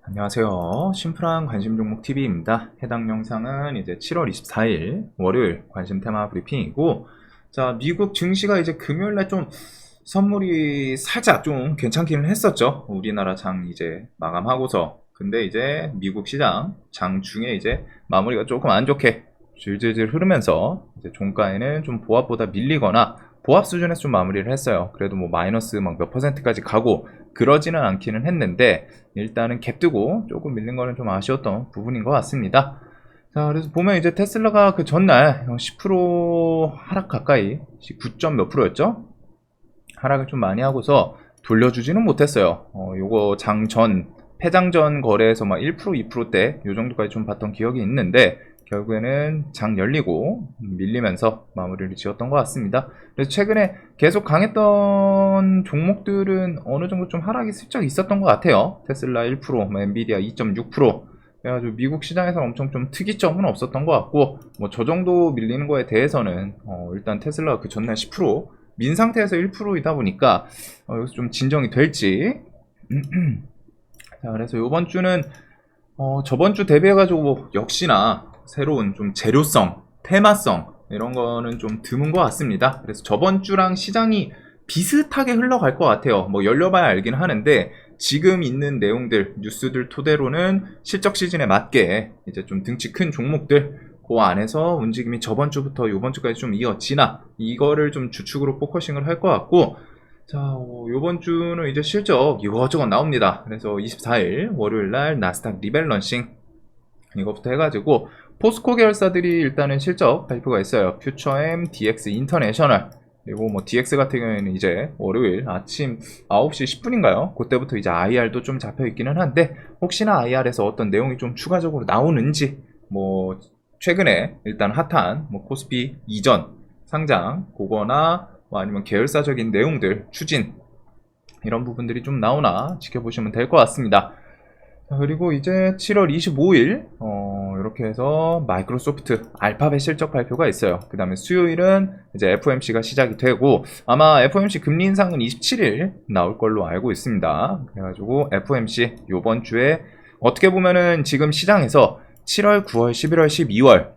안녕하세요. 심플한 관심 종목 TV입니다. 해당 영상은 이제 7월 24일 월요일 관심 테마 브리핑이고, 자, 미국 증시가 이제 금요일날 좀 선물이 살짝 좀 괜찮기는 했었죠. 우리나라 장 이제 마감하고서. 근데 이제 미국 시장 장 중에 이제 마무리가 조금 안 좋게 질질질 흐르면서 이제 종가에는 좀 보합보다 밀리거나 보합 수준에서 좀 마무리를 했어요. 그래도 뭐 마이너스 막 몇 퍼센트까지 가고 그러지는 않기는 했는데, 일단은 갭 뜨고 조금 밀린 거는 좀 아쉬웠던 부분인 것 같습니다. 자, 그래서 보면 이제 테슬라가 그 전날 10% 하락 가까이, 9점 몇 프로였죠? 하락을 좀 많이 하고서 돌려주지는 못했어요. 요거 장전, 폐장전 거래에서 막 1%, 2%대 요 정도까지 좀 봤던 기억이 있는데, 결국에는 장 열리고 밀리면서 마무리를 지었던 것 같습니다. 그래서 최근에 계속 강했던 종목들은 어느 정도 좀 하락이 슬쩍 있었던 것 같아요. 테슬라 1%, 뭐 엔비디아 2.6%. 그래가지고 미국 시장에서 엄청 좀 특이점은 없었던 것 같고, 뭐 저 정도 밀리는 거에 대해서는 일단 테슬라가 그 전날 10% 민 상태에서 1%이다 보니까 여기서 좀 진정이 될지. 자, 그래서 이번 주는 저번 주 대비해가지고 역시나 새로운 좀 재료성, 테마성 이런 거는 좀 드문 것 같습니다. 그래서 저번 주랑 시장이 비슷하게 흘러갈 것 같아요. 뭐 열려봐야 알긴 하는데, 지금 있는 내용들, 뉴스들 토대로는 실적 시즌에 맞게 이제 좀 등치 큰 종목들 그 안에서 움직임이 저번 주부터 이번 주까지 좀 이어지나, 이거를 좀 주축으로 포커싱을 할 것 같고, 자, 요번 주는 이제 실적 이것저것 나옵니다. 그래서 24일 월요일날 나스닥 리밸런싱 이거부터 해가지고 포스코 계열사들이 일단은 실적 발표가 있어요. 퓨처엠, DX 인터내셔널, 그리고 뭐 DX 같은 경우에는 이제 월요일 아침 9시 10분인가요? 그때부터 이제 IR도 좀 잡혀 있기는 한데, 혹시나 IR에서 어떤 내용이 좀 추가적으로 나오는지, 뭐 최근에 일단 핫한 뭐 코스피 이전 상장 그거나 뭐 아니면 계열사적인 내용들 추진 이런 부분들이 좀 나오나 지켜보시면 될 것 같습니다. 그리고 이제 7월 25일 이렇게 해서 마이크로소프트 알파벳 실적 발표가 있어요. 그 다음에 수요일은 이제 FOMC가 시작이 되고, 아마 FOMC 금리 인상은 27일 나올 걸로 알고 있습니다. 그래가지고 FOMC 요번 주에 어떻게 보면은 지금 시장에서 7월, 9월, 11월, 12월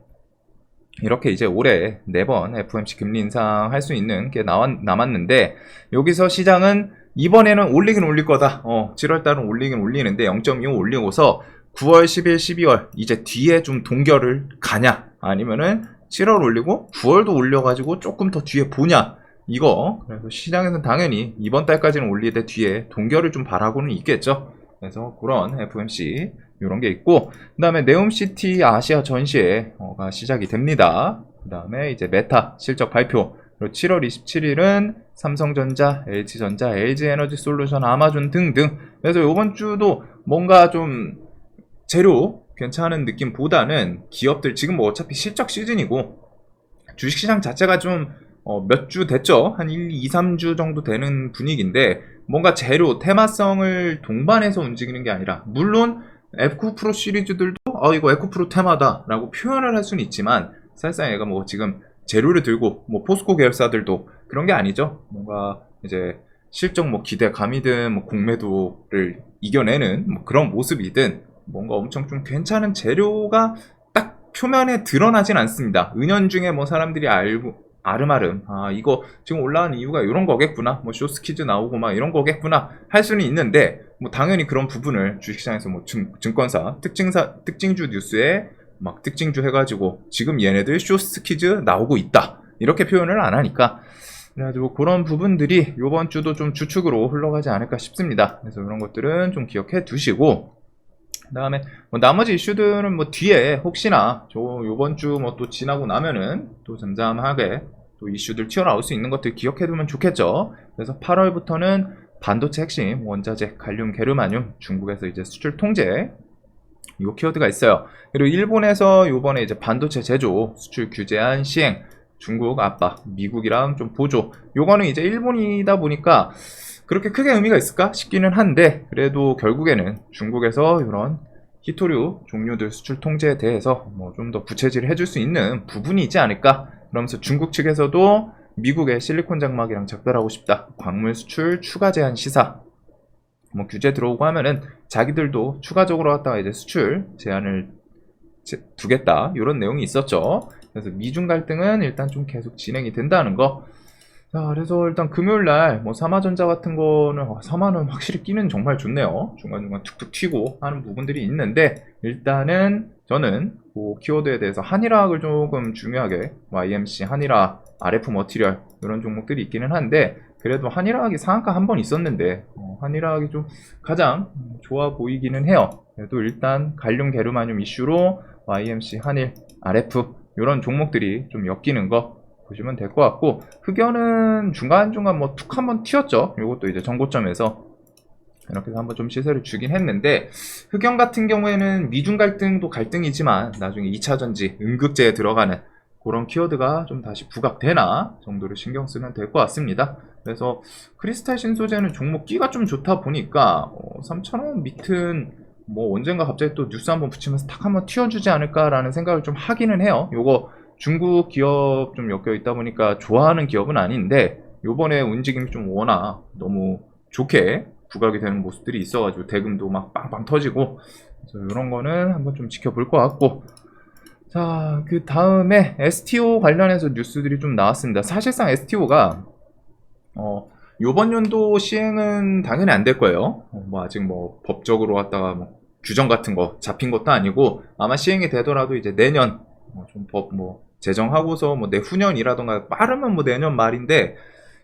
이렇게 이제 올해 4번 FOMC 금리 인상할 수 있는 게 남았는데, 여기서 시장은 이번에는 올리긴 올릴 거다. 7월달은 올리긴 올리는데 0.25 올리고서 9월, 10일, 12월 이제 뒤에 좀 동결을 가냐, 아니면은 7월 올리고 9월도 올려가지고 조금 더 뒤에 보냐, 이거. 그래서 시장에서는 당연히 이번 달까지는 올리되 뒤에 동결을 좀 바라고는 있겠죠. 그래서 그런 FOMC 이런 게 있고, 그 다음에 네옴시티 아시아 전시회가 시작이 됩니다. 그 다음에 이제 메타 실적 발표, 그리고 7월 27일은 삼성전자, LG전자, LG에너지솔루션, 아마존 등등. 그래서 이번 주도 뭔가 좀 재료 괜찮은 느낌보다는 기업들 지금 뭐 어차피 실적 시즌이고 주식시장 자체가 좀 몇 주 됐죠? 한 1, 2, 3주 정도 되는 분위기인데, 뭔가 재료, 테마성을 동반해서 움직이는 게 아니라, 물론 에코프로 시리즈들도 이거 에코프로 테마다 라고 표현을 할 수는 있지만, 사실상 얘가 뭐 지금 재료를 들고 뭐 포스코 계열사들도 그런 게 아니죠. 뭔가 이제 실적 뭐 기대감이든 뭐 공매도를 이겨내는 뭐 그런 모습이든, 뭔가 엄청 좀 괜찮은 재료가 딱 표면에 드러나진 않습니다. 은연중에 뭐 사람들이 알고 아름아름 이거 지금 올라가는 이유가 이런 거겠구나, 뭐 쇼스키즈 나오고 막 이런 거겠구나 할 수는 있는데, 뭐 당연히 그런 부분을 주식시장에서 뭐 증권사 특징주 뉴스에 막 특징주 해가지고 지금 얘네들 쇼스키즈 나오고 있다 이렇게 표현을 안 하니까, 그래가지고 그런 부분들이 이번 주도 좀 주축으로 흘러가지 않을까 싶습니다. 그래서 이런 것들은 좀 기억해 두시고, 그 다음에 뭐 나머지 이슈들은 뭐 뒤에 혹시나 요번 주 뭐 또 지나고 나면은 또 잠잠하게 또 이슈들 튀어나올 수 있는 것들 기억해두면 좋겠죠. 그래서 8월부터는 반도체 핵심 원자재 갈륨 게르마늄 중국에서 이제 수출 통제 이 키워드가 있어요. 그리고 일본에서 요번에 이제 반도체 제조 수출 규제안 시행, 중국 압박, 미국이랑 좀 보조. 요거는 이제 일본이다 보니까 그렇게 크게 의미가 있을까 싶기는 한데, 그래도 결국에는 중국에서 이런 히토류 종류들 수출 통제에 대해서 뭐 좀 더 부채질을 해줄 수 있는 부분이 있지 않을까. 그러면서 중국 측에서도 미국의 실리콘 장막이랑 작별하고 싶다, 광물 수출 추가 제한 시사, 뭐 규제 들어오고 하면은 자기들도 추가적으로 갖다가 이제 수출 제한을 두겠다 이런 내용이 있었죠. 그래서 미중 갈등은 일단 좀 계속 진행이 된다는 거. 자, 그래서 일단 금요일날 뭐 삼화전자 같은 거는 삼화는 확실히 끼는 정말 좋네요. 중간중간 툭툭 튀고 하는 부분들이 있는데 일단은 저는 그 키워드에 대해서 한일화학을 조금 중요하게 YMC, 한일화, RF 머티리얼 이런 종목들이 있기는 한데 그래도 한일화학이 상한가 한 번 있었는데 한일화학이 좀 가장 좋아 보이기는 해요. 그래도 일단 갈륨 게르마늄 이슈로 YMC, 한일, RF 이런 종목들이 좀 엮이는 거 보시면 될 것 같고 흑연은 중간중간 뭐 툭 한번 튀었죠. 이것도 이제 정고점에서 이렇게 해서 한번 좀 시세를 주긴 했는데 흑연 같은 경우에는 미중 갈등도 갈등이지만 나중에 2차전지 응급제에 들어가는 그런 키워드가 좀 다시 부각되나 정도를 신경 쓰면 될 것 같습니다. 그래서 크리스탈 신소재는 종목 끼가 좀 좋다 보니까 3,000원 밑은 뭐 언젠가 갑자기 또 뉴스 한번 붙이면서 탁 한번 튀어주지 않을까라는 생각을 좀 하기는 해요. 요거 중국 기업 좀 엮여 있다 보니까 좋아하는 기업은 아닌데 요번에 움직임이 좀 워낙 너무 좋게 부각이 되는 모습들이 있어가지고 대금도 막 빵빵 터지고 그래서 이런 거는 한번 좀 지켜볼 것 같고 자, 그 다음에 STO 관련해서 뉴스들이 좀 나왔습니다. 사실상 STO가 요번 연도 시행은 당연히 안 될 거예요. 뭐 아직 뭐 법적으로 왔다가 뭐 규정 같은 거 잡힌 것도 아니고 아마 시행이 되더라도 이제 내년 좀 법 뭐 제정하고서 뭐 내후년이라던가 빠르면 뭐 내년 말인데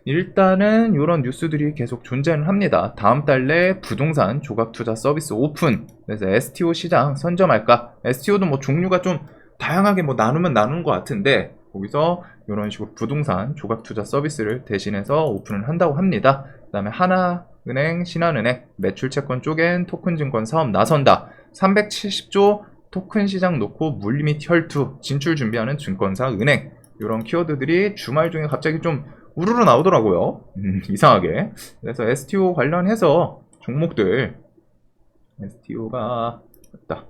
일단은 이런 뉴스들이 계속 존재는 합니다. 다음 달 내 부동산 조각투자 서비스 오픈. 그래서 STO 시장 선점할까? STO도 뭐 종류가 좀 다양하게 뭐 나누면 나누는 것 같은데 거기서 이런 식으로 부동산 조각투자 서비스를 대신해서 오픈을 한다고 합니다. 그 다음에 하나은행, 신한은행 매출채권 쪽엔 토큰증권 사업 나선다. 370조 토큰 시장 놓고 물리밋 혈투 진출 준비하는 증권사 은행 이런 키워드들이 주말 중에 갑자기 좀 우르르 나오더라고요. 이상하게. 그래서 STO 관련해서 종목들 STO가 있다.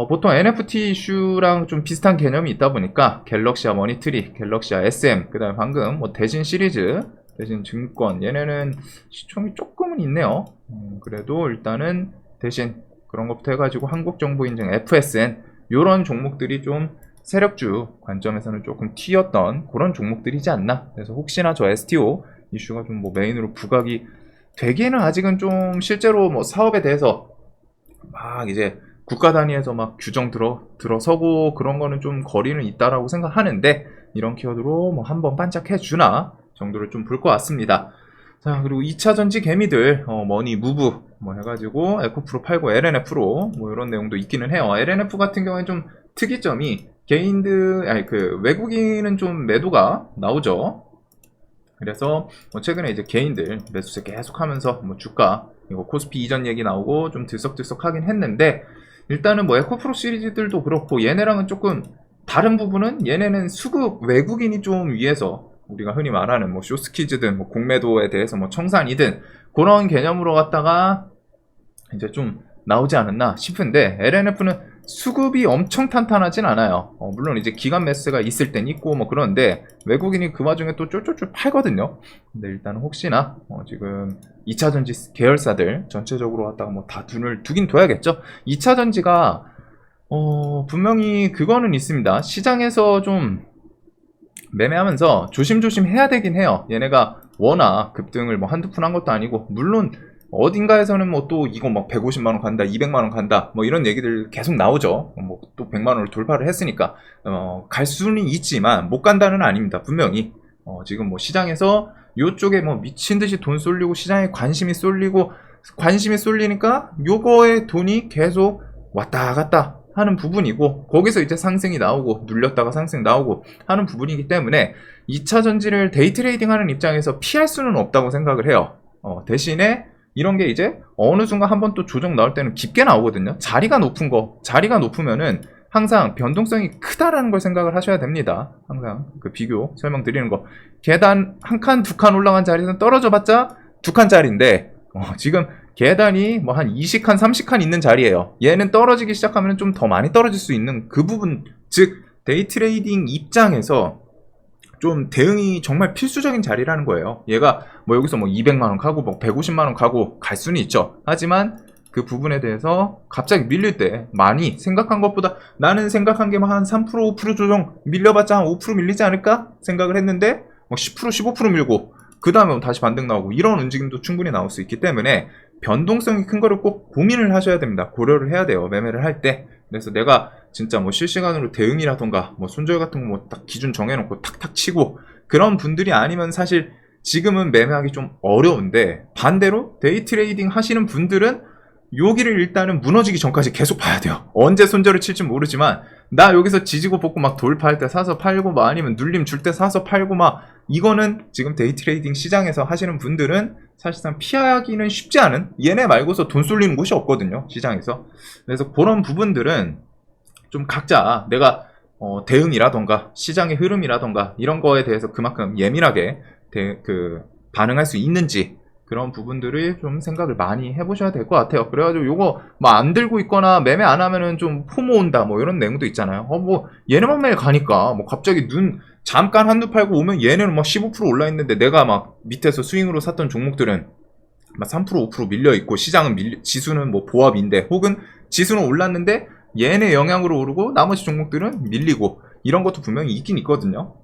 보통 NFT 이슈랑 좀 비슷한 개념이 있다 보니까 갤럭시아 머니트리, 갤럭시아 SM, 그 다음에 방금 뭐 대신 시리즈, 대신 증권 얘네는 시총이 조금은 있네요. 그래도 일단은 대신 그런 것부터 해가지고 한국정보인증 FSN 요런 종목들이 좀 세력주 관점에서는 조금 튀었던 그런 종목들이지 않나. 그래서 혹시나 저 STO 이슈가 좀 뭐 메인으로 부각이 되기에는 아직은 좀 실제로 뭐 사업에 대해서 막 이제 국가 단위에서 막 규정 들어서고 그런 거는 좀 거리는 있다라고 생각하는데 이런 키워드로 뭐 한번 반짝해 주나 정도를 좀 볼 것 같습니다. 자, 그리고 2차 전지 개미들 머니 무브 뭐 해가지고 에코프로 팔고 LNF로 뭐 이런 내용도 있기는 해요. LNF 같은 경우에 좀 특이점이 개인들 아니 그 외국인은 좀 매도가 나오죠. 그래서 뭐 최근에 이제 개인들 매수세 계속하면서 뭐 주가 이거 코스피 이전 얘기 나오고 좀 들썩들썩하긴 했는데 일단은 뭐 에코프로 시리즈들도 그렇고 얘네랑은 조금 다른 부분은 얘네는 수급 외국인이 좀 위에서 우리가 흔히 말하는 뭐 쇼스키즈든 뭐 공매도에 대해서 뭐 청산이든 그런 개념으로 갖다가 이제 좀 나오지 않았나 싶은데 LNF는 수급이 엄청 탄탄하진 않아요. 물론 이제 기간 매스가 있을 땐 있고 뭐 그런데 외국인이 그 와중에 또 쫄쫄쫄 팔거든요. 근데 일단 혹시나 지금 2차전지 계열사들 전체적으로 갖다가 뭐 다 눈을 두긴 둬야겠죠. 2차전지가 분명히 그거는 있습니다. 시장에서 좀 매매하면서 조심조심 해야 되긴 해요. 얘네가 워낙 급등을 뭐 한두 푼 한 것도 아니고 물론 어딘가에서는 뭐 또 이거 막 150만원 간다 200만원 간다 뭐 이런 얘기들 계속 나오죠. 뭐 또 100만원을 돌파를 했으니까 갈 수는 있지만 못 간다는 아닙니다. 분명히 지금 뭐 시장에서 요쪽에 뭐 미친듯이 돈 쏠리고 시장에 관심이 쏠리니까 요거에 돈이 계속 왔다 갔다 하는 부분이고 거기서 이제 상승이 나오고 눌렸다가 상승 나오고 하는 부분이기 때문에 2차 전지를 데이 트레이딩 하는 입장에서 피할 수는 없다고 생각을 해요. 대신에 이런 게 이제 어느 순간 한번 또 조정 나올 때는 깊게 나오거든요. 자리가 높으면은 항상 변동성이 크다라는 걸 생각을 하셔야 됩니다. 항상 그 비교 설명드리는 거. 계단 한 칸, 두 칸 올라간 자리에서 떨어져 봤자 두 칸짜리인데 지금 계단이 뭐 한 20칸, 30칸 있는 자리예요. 얘는 떨어지기 시작하면 좀 더 많이 떨어질 수 있는 그 부분, 즉 데이 트레이딩 입장에서 좀 대응이 정말 필수적인 자리라는 거예요. 얘가 뭐 여기서 뭐 200만원 가고 뭐 150만원 가고 갈 수는 있죠. 하지만 그 부분에 대해서 갑자기 밀릴 때 많이 생각한 것보다, 나는 생각한 게 한 3% 5% 조정 밀려봤자 한 5% 밀리지 않을까 생각을 했는데 뭐 10% 15% 밀고 그 다음에 다시 반등 나오고, 이런 움직임도 충분히 나올 수 있기 때문에 변동성이 큰 거를 꼭 고민을 하셔야 됩니다. 고려를 해야 돼요, 매매를 할 때. 그래서 내가 진짜 뭐 실시간으로 대응이라던가 뭐 손절 같은 거 뭐 딱 기준 정해놓고 탁탁 치고 그런 분들이 아니면 사실 지금은 매매하기 좀 어려운데, 반대로 데이 트레이딩 하시는 분들은 여기를 일단은 무너지기 전까지 계속 봐야 돼요. 언제 손절을 칠지 모르지만 나 여기서 지지고 볶고 막 돌파할 때 사서 팔고, 뭐 아니면 눌림 줄 때 사서 팔고, 막 이거는 지금 데이 트레이딩 시장에서 하시는 분들은 사실상 피하기는 쉽지 않은, 얘네 말고서 돈 쏠리는 곳이 없거든요, 시장에서. 그래서 그런 부분들은 좀 각자 내가 대응이라던가 시장의 흐름이라던가 이런 거에 대해서 그만큼 예민하게 반응할 수 있는지, 그런 부분들을 좀 생각을 많이 해보셔야 될 것 같아요. 그래가지고 요거 뭐 안 들고 있거나 매매 안 하면은 좀 포모 온다 뭐 이런 내용도 있잖아요. 뭐 얘네만 매일 가니까 뭐 갑자기 잠깐 한두 팔고 오면 얘네는 막 15% 올라 있는데, 내가 막 밑에서 스윙으로 샀던 종목들은 막 3% 5% 밀려 있고, 시장은 지수는 뭐 보합인데, 혹은 지수는 올랐는데 얘네 영향으로 오르고 나머지 종목들은 밀리고, 이런 것도 분명히 있긴 있거든요.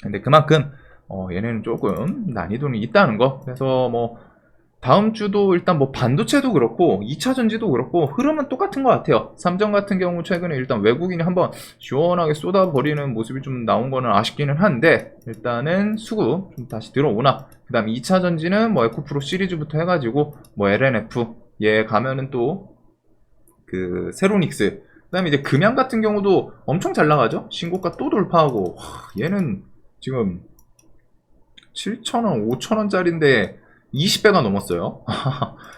근데 그만큼 얘네는 조금 난이도는 있다는 거. 그래서 뭐 다음 주도 일단 뭐 반도체도 그렇고 2차 전지도 그렇고 흐름은 똑같은 것 같아요. 삼성 같은 경우 최근에 일단 외국인이 한번 시원하게 쏟아버리는 모습이 좀 나온 거는 아쉽기는 한데, 일단은 수급 좀 다시 들어오나, 그 다음에 2차 전지는 뭐 에코프로 시리즈부터 해가지고 뭐 LNF 얘 가면은 또 그 세로닉스, 그 다음에 이제 금양 같은 경우도 엄청 잘 나가죠. 신고가 또 돌파하고, 얘는 지금 7,000원, 5,000원짜리인데 20배가 넘었어요.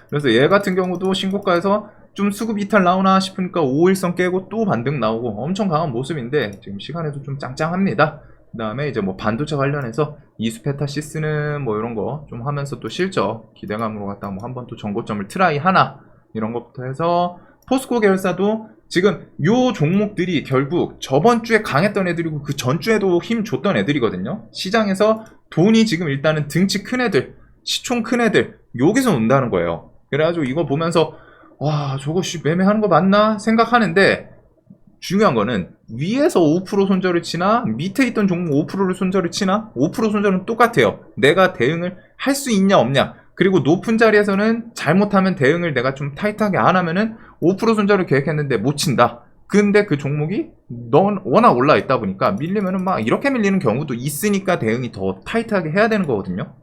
그래서 얘 같은 경우도 신고가에서 좀 수급 이탈 나오나 싶으니까 5일선 깨고 또 반등 나오고 엄청 강한 모습인데, 지금 시간에도 좀 짱짱합니다. 그 다음에 이제 뭐 반도체 관련해서 이수페타시스는 뭐 이런 거 좀 하면서 또 실적 기대감으로 갖다가 뭐 한번 또 전고점을 트라이 하나, 이런 것부터 해서 포스코 계열사도 지금 요 종목들이 결국 저번 주에 강했던 애들이고 그 전주에도 힘 줬던 애들이거든요. 시장에서 돈이 지금 일단은 등치 큰 애들, 시총 큰 애들, 여기서 논다는 거예요. 그래가지고 이거 보면서 와, 저거 매매하는 거 맞나 생각하는데, 중요한 거는 위에서 5% 손절을 치나 밑에 있던 종목 5%를 손절을 치나 5% 손절은 똑같아요. 내가 대응을 할 수 있냐 없냐, 그리고 높은 자리에서는 잘못하면 대응을 내가 좀 타이트하게 안 하면은 5% 손절을 계획했는데 못 친다. 근데 그 종목이 워낙 올라 있다 보니까 밀리면은 막 이렇게 밀리는 경우도 있으니까 대응이 더 타이트하게 해야 되는 거거든요.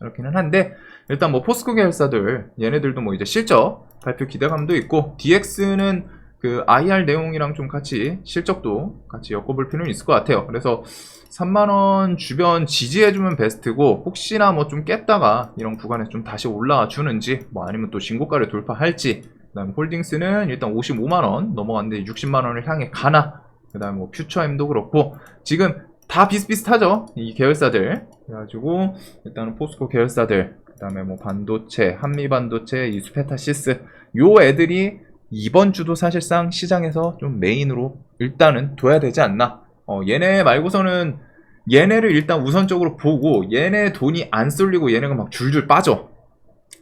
그렇기는 한데, 일단 뭐 포스코 계열사들 얘네들도 뭐 이제 실적 발표 기대감도 있고, DX는 그 IR 내용이랑 좀 같이 실적도 같이 엮어볼 필요는 있을 것 같아요. 그래서 3만원 주변 지지해주면 베스트고, 혹시나 뭐 좀 깼다가 이런 구간에 좀 다시 올라와 주는지, 뭐 아니면 또 신고가를 돌파할지. 그 다음에 홀딩스는 일단 55만원 넘어갔는데 60만원을 향해 가나. 그 다음에 뭐 퓨처엠도 그렇고 지금 다 비슷비슷하죠, 이 계열사들. 그래가지고 일단은 포스코 계열사들, 그 다음에 뭐 반도체, 한미반도체, 이수페타시스, 요 애들이 이번 주도 사실상 시장에서 좀 메인으로 일단은 둬야 되지 않나. 얘네 말고서는 얘네를 일단 우선적으로 보고, 얘네 돈이 안 쏠리고 얘네가 막 줄줄 빠져,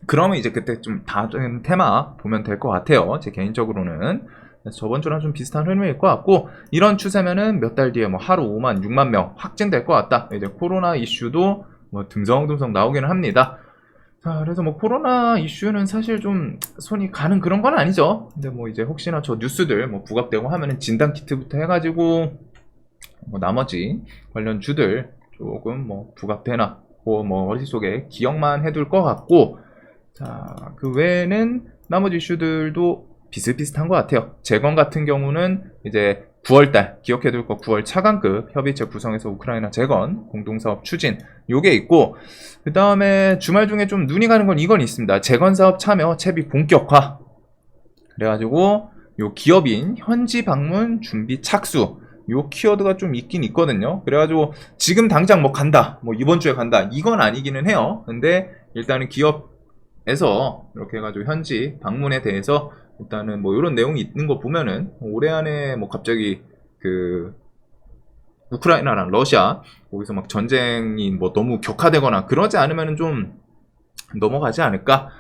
그러면 이제 그때 좀 다른 테마 보면 될 것 같아요, 제 개인적으로는. 그래서 저번 주랑 좀 비슷한 흐름일 것 같고, 이런 추세면은 몇 달 뒤에 뭐 하루 5만, 6만 명 확진될 것 같다. 이제 코로나 이슈도 뭐 듬성듬성 나오기는 합니다. 자, 그래서 뭐 코로나 이슈는 사실 좀 손이 가는 그런 건 아니죠. 근데 뭐 이제 혹시나 저 뉴스들 뭐 부각되고 하면은 진단 키트부터 해가지고 뭐 나머지 관련 주들 조금 뭐 부각되나 뭐 머릿속에 기억만 해둘 것 같고, 자, 그 외에는 나머지 이슈들도 비슷비슷한 것 같아요. 재건 같은 경우는 이제 9월달 기억해둘 거, 9월 차관급 협의체 구성해서 우크라이나 재건 공동사업 추진, 요게 있고, 그 다음에 주말 중에 좀 눈이 가는 건 이건 있습니다. 재건사업 참여 채비 본격화. 그래가지고 요 기업인 현지 방문 준비 착수, 요 키워드가 좀 있긴 있거든요. 그래가지고 지금 당장 뭐 간다, 뭐 이번 주에 간다, 이건 아니기는 해요. 근데 일단은 기업에서 이렇게 해가지고 현지 방문에 대해서 일단은 뭐 이런 내용이 있는 거 보면은 올해 안에 뭐 갑자기 그 우크라이나랑 러시아 거기서 막 전쟁이 뭐 너무 격화되거나 그러지 않으면 좀 넘어가지 않을까.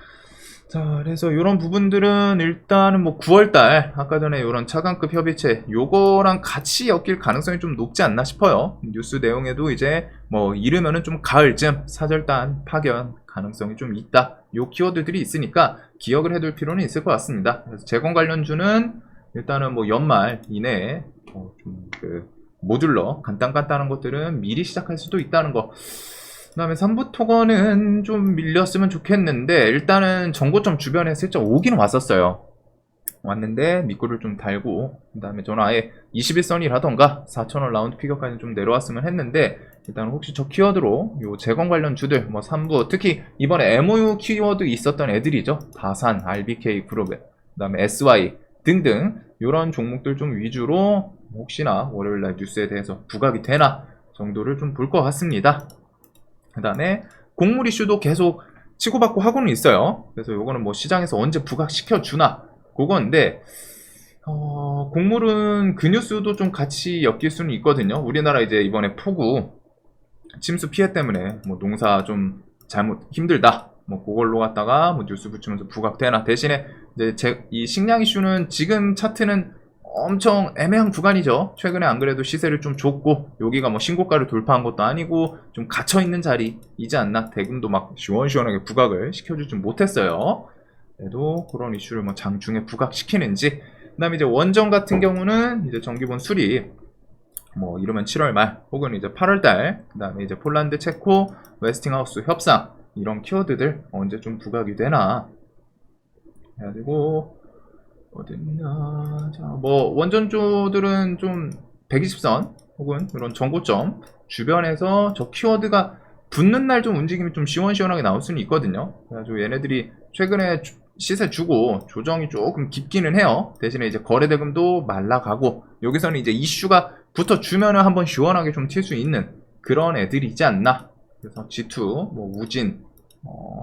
자, 그래서 이런 부분들은 일단은 뭐 9월달 아까 전에 이런 차관급 협의체 요거랑 같이 엮일 가능성이 좀 높지 않나 싶어요. 뉴스 내용에도 이제 뭐 이르면은 좀 가을쯤 사절단 파견 가능성이 좀 있다. 요 키워드들이 있으니까 기억을 해둘 필요는 있을 것 같습니다. 그래서 재건 관련주는 일단은 뭐 연말 이내에 좀 그 모듈러 간단한 것들은 미리 시작할 수도 있다는 거. 그 다음에 3부 토건은 좀 밀렸으면 좋겠는데 일단은 정고점 주변에 슬쩍 오기는 왔었어요. 왔는데 밑구를 좀 달고 그 다음에 저는 아예 21선이라던가 4,000원 라운드 피겨까지 좀 내려왔으면 했는데 일단 혹시 저 키워드로 요 재건 관련 주들 뭐 3부 특히 이번에 MOU 키워드 있었던 애들이죠. 다산, RBK 그룹 그 다음에 SY 등등 이런 종목들 좀 위주로 혹시나 월요일날 뉴스에 대해서 부각이 되나 정도를 좀 볼 것 같습니다. 그 다음에 곡물 이슈도 계속 치고받고 하고는 있어요. 그래서 요거는 뭐 시장에서 언제 부각시켜주나 그건데 곡물은 그 뉴스도 좀 같이 엮일 수는 있거든요. 우리나라 이제 이번에 폭우 침수 피해 때문에 뭐 농사 좀 잘못 힘들다 뭐 그걸로 갖다가 뭐 뉴스 붙이면서 부각되나 대신에 이제 이 식량 이슈는 지금 차트는 엄청 애매한 구간이죠. 최근에 안 그래도 시세를 좀 줬고 여기가 뭐 신고가를 돌파한 것도 아니고 좀 갇혀있는 자리이지 않나. 대금도 막 시원시원하게 부각을 시켜주지 못했어요. 그래도 그런 이슈를 뭐 장중에 부각시키는지. 그 다음에 이제 원전 같은 경우는 이제 정기본 수립 뭐 이러면 7월 말 혹은 이제 8월 달. 그 다음에 이제 폴란드, 체코, 웨스팅하우스 협상 이런 키워드들 언제 좀 부각이 되나 해가지고 어딨나. 자, 뭐 원전주들은 좀 120선 혹은 이런 정고점 주변에서 저 키워드가 붙는 날 좀 움직임이 좀 시원시원하게 나올 수는 있거든요. 그래가지고 얘네들이 최근에 시세 주고 조정이 조금 깊기는 해요. 대신에 이제 거래대금도 말라가고 여기서는 이제 이슈가 붙어주면은 한번 시원하게 좀 튈 수 있는 그런 애들이지 않나. 그래서 G2, 뭐 우진,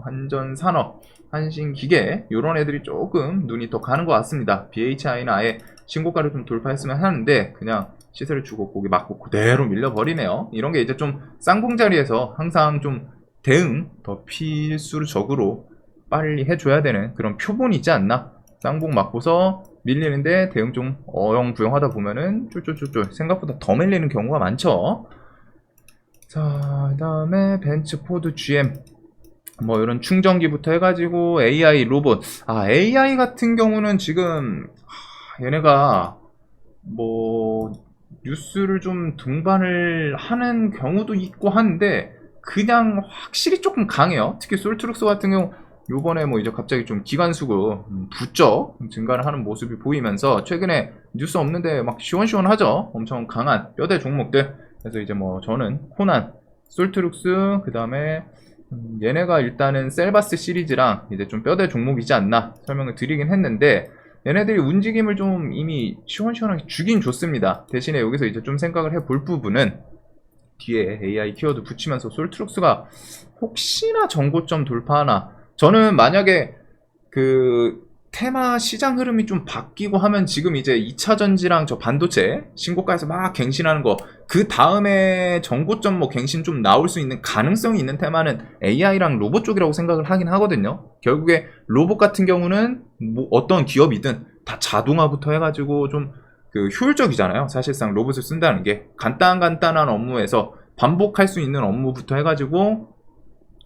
한전산업, 한신기계 이런 애들이 조금 눈이 더 가는 것 같습니다. BHI는 아예 신고가를 좀 돌파했으면 하는데 그냥 시세를 주고 고기 맞고 그대로 밀려버리네요. 이런 게 이제 좀 쌍봉 자리에서 항상 좀 대응 더 필수적으로 빨리 해줘야 되는 그런 표본이 있지 않나. 쌍봉 맞고서 밀리는데 대응 좀 어영부영하다 보면은 쫄쫄쫄쫄 생각보다 더 밀리는 경우가 많죠. 자, 그 다음에 벤츠, 포드, GM 뭐 이런 충전기부터 해가지고 AI 로봇. AI 같은 경우는 지금 얘네가 뭐 뉴스를 좀 등반을 하는 경우도 있고 한데 그냥 확실히 조금 강해요. 특히 솔트룩스 같은 경우 요번에 뭐 이제 갑자기 좀 기관수급 부쩍 증가를 하는 모습이 보이면서 최근에 뉴스 없는데 막 시원시원하죠. 엄청 강한 뼈대 종목들. 그래서 이제 뭐 저는 코난, 솔트룩스 그 다음에 얘네가 일단은 셀바스 시리즈랑 이제 좀 뼈대 종목이지 않나 설명을 드리긴 했는데 얘네들이 움직임을 좀 이미 시원시원하게 주긴 줬습니다. 대신에 여기서 이제 좀 생각을 해볼 부분은 뒤에 AI 키워드 붙이면서 솔트룩스가 혹시나 정고점 돌파하나. 저는 만약에 그 테마 시장 흐름이 좀 바뀌고 하면 지금 이제 2차 전지랑 저 반도체 신고가에서 막 갱신하는 거 그 다음에 정고점 뭐 갱신 좀 나올 수 있는 가능성이 있는 테마는 AI랑 로봇 쪽이라고 생각을 하긴 하거든요. 결국에 로봇 같은 경우는 뭐 어떤 기업이든 다 자동화부터 해가지고 좀 그 효율적이잖아요. 사실상 로봇을 쓴다는 게 간단한 업무에서 반복할 수 있는 업무부터 해가지고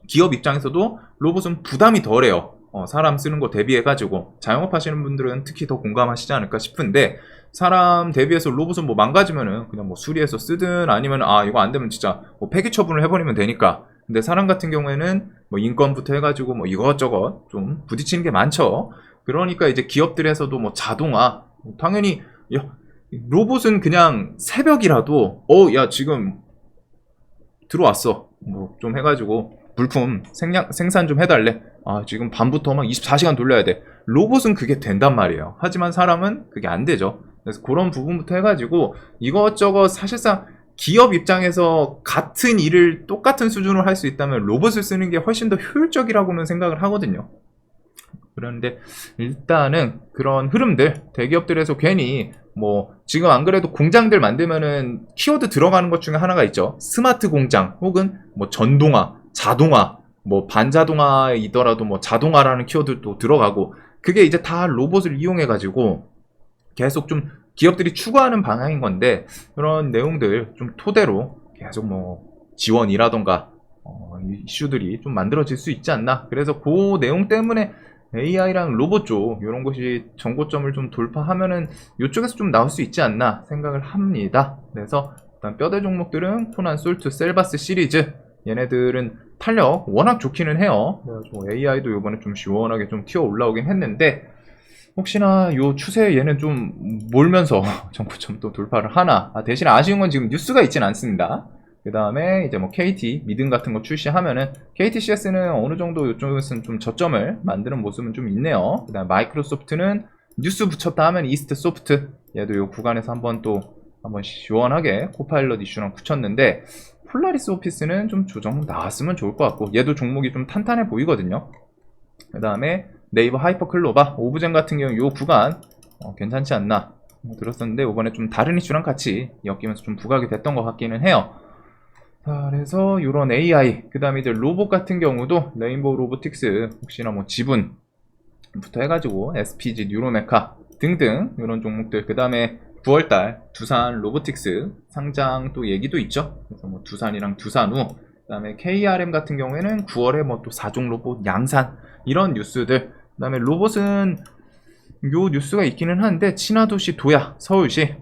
기업 입장에서도 로봇은 부담이 덜해요. 사람 쓰는 거 대비해가지고 자영업 하시는 분들은 특히 더 공감하시지 않을까 싶은데 사람 대비해서 로봇은 뭐 망가지면은 그냥 뭐 수리해서 쓰든 아니면 이거 안 되면 진짜 뭐 폐기 처분을 해버리면 되니까. 근데 사람 같은 경우에는 뭐 인건부터 해가지고 뭐 이것저것 좀 부딪히는 게 많죠. 그러니까 이제 기업들에서도 뭐 자동화 당연히 로봇은 그냥 새벽이라도 야 지금 들어왔어 뭐 좀 해가지고 물품 생산 좀 해달래. 지금 밤부터 막 24시간 돌려야 돼. 로봇은 그게 된단 말이에요. 하지만 사람은 그게 안 되죠. 그래서 그런 부분부터 해가지고 이것저것 사실상 기업 입장에서 같은 일을 똑같은 수준으로 할 수 있다면 로봇을 쓰는 게 훨씬 더 효율적이라고는 생각을 하거든요. 그런데 일단은 그런 흐름들 대기업들에서 괜히 뭐 지금 안 그래도 공장들 만들면은 키워드 들어가는 것 중에 하나가 있죠. 스마트 공장 혹은 뭐 전동화, 자동화, 뭐 반자동화이더라도 뭐 자동화라는 키워드도 들어가고, 그게 이제 다 로봇을 이용해 가지고 계속 좀 기업들이 추구하는 방향인 건데, 그런 내용들 좀 토대로 계속 뭐 지원이라던가 이슈들이 좀 만들어질 수 있지 않나. 그래서 그 내용 때문에 AI랑 로봇 쪽 이런 것이 전고점을 좀 돌파하면은 이쪽에서 좀 나올 수 있지 않나 생각을 합니다. 그래서 일단 뼈대 종목들은 코난, 솔트, 셀바스 시리즈, 얘네들은 탄력 워낙 좋기는 해요. 그래서 AI도 이번에 좀 시원하게 좀 튀어 올라오긴 했는데, 혹시나 요 추세에 얘는 좀 몰면서 전고점 또 돌파를 하나. 대신에 아쉬운 건 지금 뉴스가 있진 않습니다. 그 다음에 이제 뭐 KT 미든 같은 거 출시하면은 KTCS는 어느 정도 이쪽에서는 좀 저점을 만드는 모습은 좀 있네요. 그 다음 마이크로소프트는 뉴스 붙였다 하면 이스트 소프트, 얘도 요 구간에서 한번 시원하게 코파일럿 이슈랑 붙였는데, 폴라리스 오피스는 좀 조정 나왔으면 좋을 것 같고, 얘도 종목이 좀 탄탄해 보이거든요. 그 다음에 네이버 하이퍼클로바 오브젠 같은 경우 요 구간 괜찮지 않나 들었었는데, 이번에 좀 다른 이슈랑 같이 엮이면서 좀 부각이 됐던 것 같기는 해요. 자, 그래서 요런 AI, 그 다음에 이제 로봇 같은 경우도 레인보우 로보틱스, 혹시나 뭐 지분부터 해가지고 SPG, 뉴로메카 등등 이런 종목들, 그 다음에 9월달 두산 로보틱스 상장 또 얘기도 있죠. 그래서 뭐 두산이랑 두산우, 그 다음에 KRM 같은 경우에는 9월에 뭐 또 4종 로봇 양산, 이런 뉴스들. 그 다음에 로봇은 요 뉴스가 있기는 한데, 친화도시 도야 서울시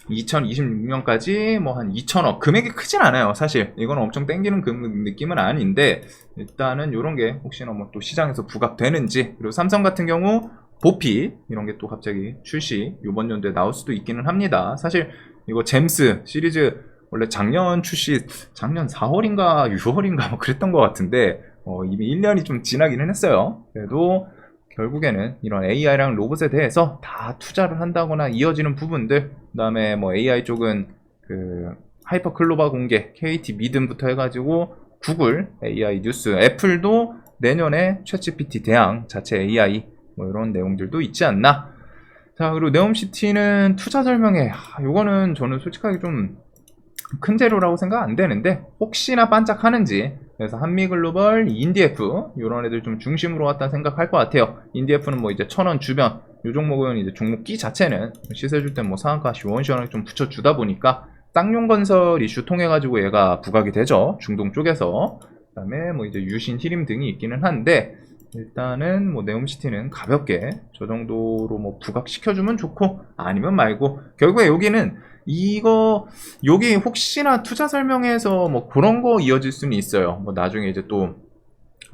2026년까지 뭐 한 2천억, 금액이 크진 않아요. 사실 이건 엄청 땡기는 느낌은 아닌데, 일단은 요런 게 혹시나 뭐 또 시장에서 부각되는지. 그리고 삼성 같은 경우 보피 이런 게 또 갑자기 출시 요번 연도에 나올 수도 있기는 합니다. 사실 이거 잼스 시리즈 원래 작년 출시, 작년 4월인가 6월인가 뭐 그랬던 것 같은데 이미 1년이 좀 지나기는 했어요. 그래도 결국에는 이런 AI랑 로봇에 대해서 다 투자를 한다거나 이어지는 부분들, 그 다음에 뭐 AI 쪽은 그 하이퍼클로바 공개, KT 미든부터 해가지고 구글 AI 뉴스, 애플도 내년에 챗GPT 대항 자체 AI 뭐 이런 내용들도 있지 않나. 자, 그리고 네옴시티는 투자 설명회, 요거는 저는 솔직하게 좀 큰 재료라고 생각 안 되는데, 혹시나 반짝하는지, 그래서 한미글로벌, 인디에프 이런 애들 좀 중심으로 왔다 생각할 것 같아요. 인디에프는 뭐 이제 1,000원 주변, 요 종목은 이제 종목끼 자체는 시세줄 때 뭐 상한가 시원시원하게 좀 붙여주다 보니까 쌍용건설 이슈 통해 가지고 얘가 부각이 되죠, 중동 쪽에서. 그다음에 뭐 이제 유신, 히림 등이 있기는 한데, 일단은 뭐 네옴시티는 가볍게 저 정도로 뭐 부각시켜주면 좋고, 아니면 말고. 결국에 여기는 여기 혹시나 투자 설명회에서 뭐 그런 거 이어질 수는 있어요. 뭐 나중에 이제 또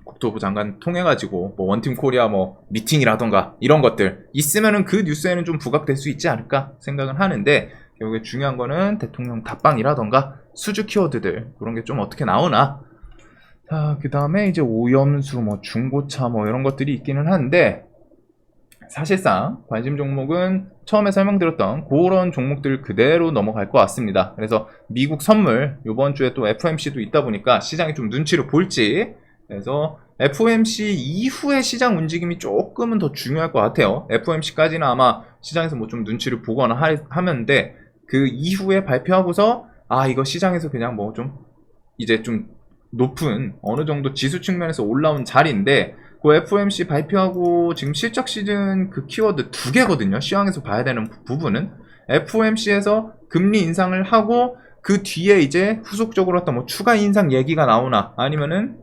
국토부 장관 통해가지고 뭐 원팀 코리아 뭐 미팅이라던가 이런 것들 있으면은 그 뉴스에는 좀 부각될 수 있지 않을까 생각은 하는데, 결국에 중요한 거는 대통령 답방이라던가 수주 키워드들, 그런 게 좀 어떻게 나오나. 자, 그 다음에 이제 오염수, 뭐 중고차 뭐 이런 것들이 있기는 한데, 사실상 관심 종목은 처음에 설명드렸던 그런 종목들 그대로 넘어갈 것 같습니다. 그래서 미국 선물, 요번 주에 또 FOMC도 있다 보니까 시장이 좀 눈치를 볼지, 그래서 FOMC 이후의 시장 움직임이 조금은 더 중요할 것 같아요. FOMC까지는 아마 시장에서 뭐 좀 눈치를 보거나 하면데, 그 이후에 발표하고서 이거 시장에서 그냥 뭐 좀 이제 좀 높은 어느 정도 지수 측면에서 올라온 자리인데, 그 FOMC 발표하고 지금 실적 시즌 그 키워드 2개거든요. 시황에서 봐야 되는 부분은 FOMC에서 금리 인상을 하고 그 뒤에 이제 후속적으로 어떤 뭐 추가 인상 얘기가 나오나, 아니면은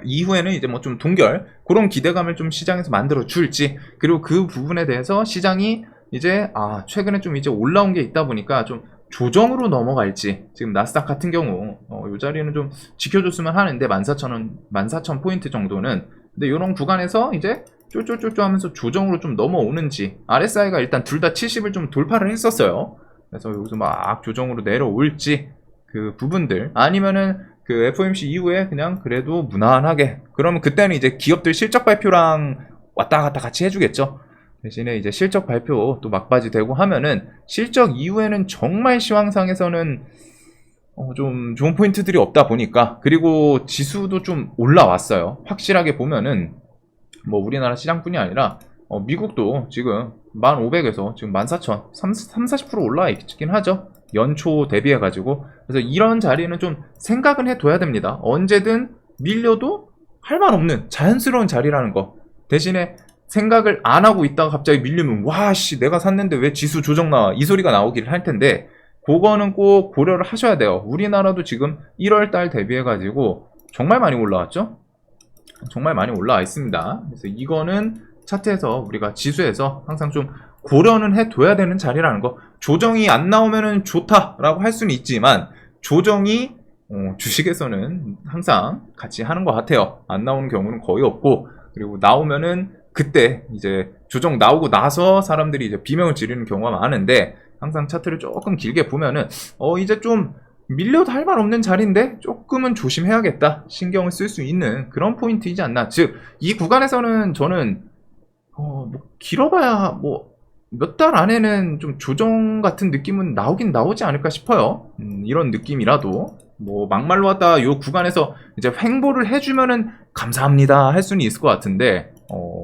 이후에는 이제 뭐 좀 동결, 그런 기대감을 좀 시장에서 만들어 줄지, 그리고 그 부분에 대해서 시장이 이제 최근에 좀 이제 올라온 게 있다 보니까 좀 조정으로 넘어갈지. 지금 나스닥 같은 경우 이 자리는 좀 지켜줬으면 하는데, 14,000원, 14,000포인트 정도는. 근데 이런 구간에서 이제 쪼쪼쪼쪼 하면서 조정으로 좀 넘어오는지, RSI가 일단 둘 다 70을 좀 돌파를 했었어요. 그래서 여기서 막 조정으로 내려올지, 그 부분들, 아니면은 그 FOMC 이후에 그냥 그래도 무난하게, 그러면 그때는 이제 기업들 실적 발표랑 왔다 갔다 같이 해주겠죠. 대신에 이제 실적 발표 또 막바지 되고 하면은, 실적 이후에는 정말 시황상에서는 좀 좋은 포인트들이 없다 보니까, 그리고 지수도 좀 올라왔어요. 확실하게 보면은 뭐 우리나라 시장뿐이 아니라 미국도 지금 1500에서 지금 14000, 30-40% 올라와 있긴 하죠. 연초 대비해가지고. 그래서 이런 자리는 좀 생각은 해둬야 됩니다. 언제든 밀려도 할 말 없는 자연스러운 자리라는 거. 대신에 생각을 안 하고 있다가 갑자기 밀리면 와씨 내가 샀는데 왜 지수 조정 나와 이 소리가 나오기를 할 텐데, 그거는 꼭 고려를 하셔야 돼요. 우리나라도 지금 1월달 대비해가지고 정말 많이 올라왔죠. 정말 많이 올라와 있습니다. 그래서 이거는 차트에서 우리가 지수에서 항상 좀 고려는 해둬야 되는 자리라는 거. 조정이 안 나오면은 좋다라고 할 수는 있지만 조정이 주식에서는 항상 같이 하는 것 같아요. 안 나오는 경우는 거의 없고, 그리고 나오면은 그때 이제 조정 나오고 나서 사람들이 이제 비명을 지르는 경우가 많은데, 항상 차트를 조금 길게 보면은 이제 좀 밀려도 할 말 없는 자리인데 조금은 조심해야겠다, 신경을 쓸 수 있는 그런 포인트이지 않나. 즉 이 구간에서는 저는 뭐 길어봐야 뭐 몇 달 안에는 좀 조정 같은 느낌은 나오긴 나오지 않을까 싶어요. 이런 느낌이라도 뭐 막말로 하다 요 구간에서 이제 횡보를 해주면은 감사합니다 할 수는 있을 것 같은데,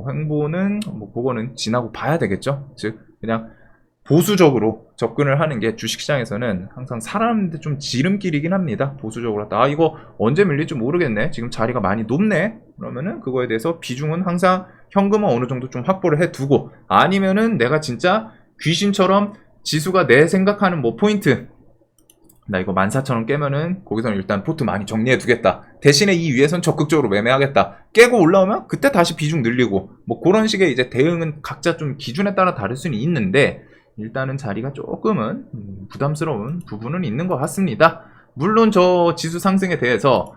횡보는 뭐 그거는 지나고 봐야 되겠죠. 즉 그냥 보수적으로 접근을 하는 게 주식시장에서는 항상 사람한테 좀 지름길이긴 합니다. 보수적으로 하다 이거 언제 밀릴지 모르겠네, 지금 자리가 많이 높네, 그러면은 그거에 대해서 비중은 항상 현금은 어느 정도 좀 확보를 해두고, 아니면은 내가 진짜 귀신처럼 지수가 내 생각하는 뭐 포인트, 나 이거 14,000원 깨면은 거기서는 일단 포트 많이 정리해 두겠다, 대신에 이 위에선 적극적으로 매매하겠다, 깨고 올라오면 그때 다시 비중 늘리고, 뭐 그런 식의 이제 대응은 각자 좀 기준에 따라 다를 수는 있는데, 일단은 자리가 조금은 부담스러운 부분은 있는 것 같습니다. 물론 저 지수 상승에 대해서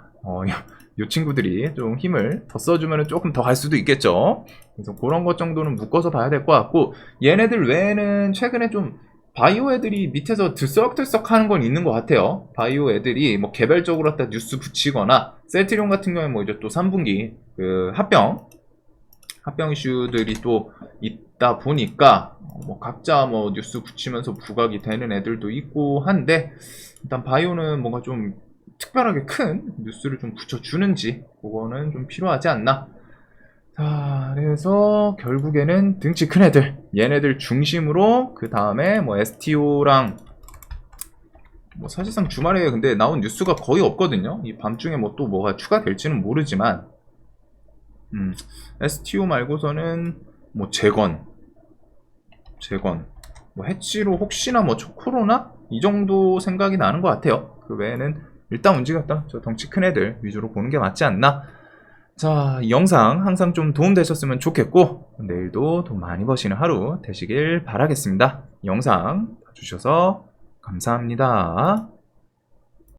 이 친구들이 좀 힘을 더 써주면 조금 더 갈 수도 있겠죠. 그래서 그런 것 정도는 묶어서 봐야 될 것 같고, 얘네들 외에는 최근에 좀 바이오 애들이 밑에서 들썩들썩 하는 건 있는 것 같아요. 바이오 애들이 뭐 개별적으로 갖다 뉴스 붙이거나, 셀트리온 같은 경우에 뭐 이제 또 3분기 그 합병 이슈들이 또 있다 보니까 뭐 각자 뭐 뉴스 붙이면서 부각이 되는 애들도 있고 한데, 일단 바이오는 뭔가 좀 특별하게 큰 뉴스를 좀 붙여주는지 그거는 좀 필요하지 않나. 자, 그래서 결국에는 등치 큰 애들, 얘네들 중심으로, 그 다음에 뭐 STO랑 뭐 사실상 주말에 근데 나온 뉴스가 거의 없거든요. 이 밤중에 뭐 또 뭐가 추가될지는 모르지만, STO 말고서는 뭐 재건, 뭐 해치로 혹시나 뭐 코로나 이 정도 생각이 나는 것 같아요. 그 외에는 일단 움직였다 저 덩치 큰 애들 위주로 보는 게 맞지 않나. 자, 이 영상 항상 좀 도움되셨으면 좋겠고, 내일도 돈 많이 버시는 하루 되시길 바라겠습니다. 영상 봐주셔서 감사합니다.